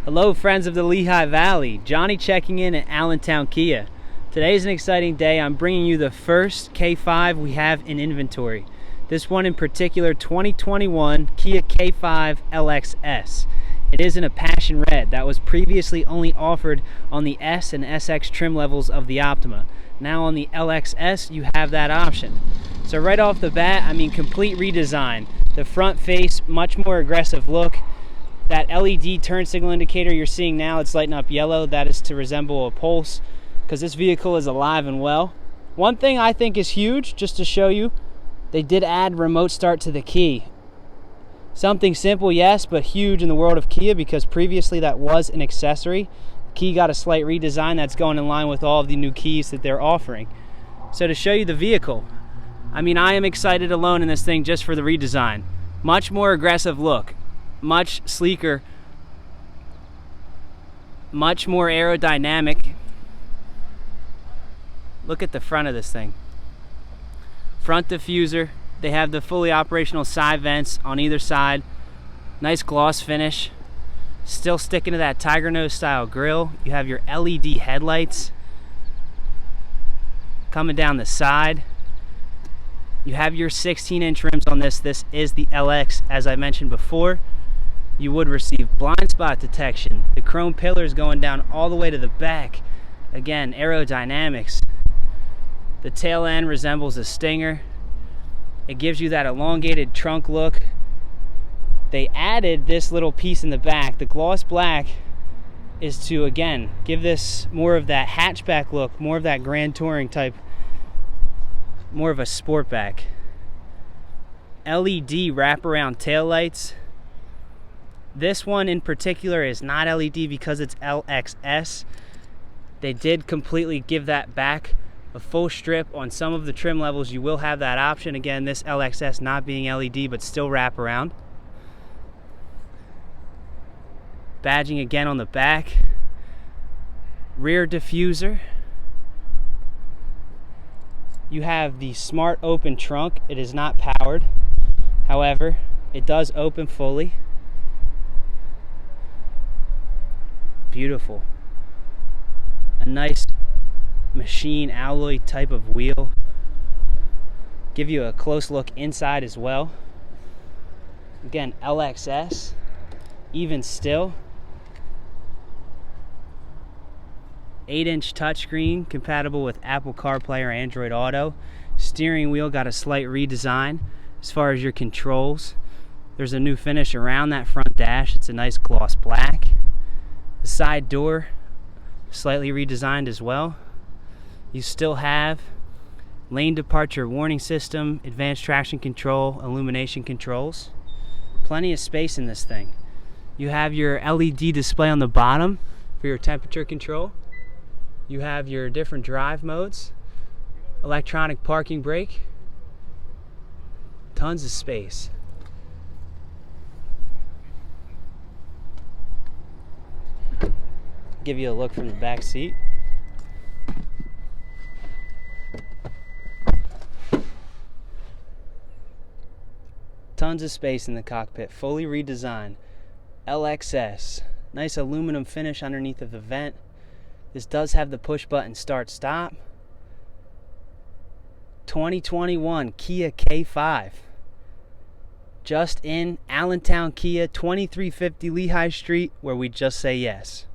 Hello friends of the Lehigh Valley, Johnny checking in at Allentown Kia. Today is an exciting day. I'm bringing you the first K5 we have in inventory. This one in particular, 2021 Kia K5 LXS. It is in a passion red that was previously only offered on the S and SX trim levels of the Optima. Now on the LXS you have that option. So right off the bat, complete redesign. The front face, much more aggressive look. That LED turn signal indicator you're seeing now, it's lighting up yellow. That is to resemble a pulse because this vehicle is alive and well. One thing I think is huge, just to show you, they did add remote start to the key. Something simple, yes, but huge in the world of Kia because previously that was an accessory. The key got a slight redesign that's going in line with all of the new keys that they're offering. So to show you the vehicle, I am excited alone in this thing just for the redesign. Much more aggressive look. Much sleeker, much more aerodynamic. Look at the front of this thing. Front diffuser. They have the fully operational side vents on either side. Nice gloss finish. Still sticking to that tiger nose style grille. You have your LED headlights coming down the side. You have your 16-inch rims on this. This is the LX, as I mentioned before. You would receive blind spot detection. The chrome pillars going down all the way to the back. Again, aerodynamics. The tail end resembles a Stinger. It gives you that elongated trunk look. They added this little piece in the back. The gloss black is to, again, give this more of that hatchback look, more of that Grand Touring type, more of a sportback. LED wraparound taillights. This one in particular is not LED because it's LXS. They did completely give that back. A full strip on some of the trim levels, you will have that option. Again, this LXS not being LED, but still wrap around. Badging again on the back. Rear diffuser. You have the smart open trunk. It is not powered. However, it does open fully. Beautiful. A nice machine alloy type of wheel. Give you a close look inside as well. Again, LXS, even still. 8-inch touchscreen compatible with Apple CarPlay or Android Auto. Steering wheel got a slight redesign as far as your controls. There's a new finish around that front dash. It's a nice gloss black. The side door slightly redesigned as well. You still have lane departure warning system, advanced traction control, illumination controls. Plenty of space in this thing. You have your LED display on the bottom for your temperature control. You have your different drive modes, electronic parking brake, tons of space. Give you a look from the back seat. Tons of space in the cockpit, fully redesigned. LXS, nice aluminum finish underneath of the vent. This does have the push button start stop. 2021 Kia K5. Just in Allentown Kia, 2350 Lehigh Street, where we just say yes.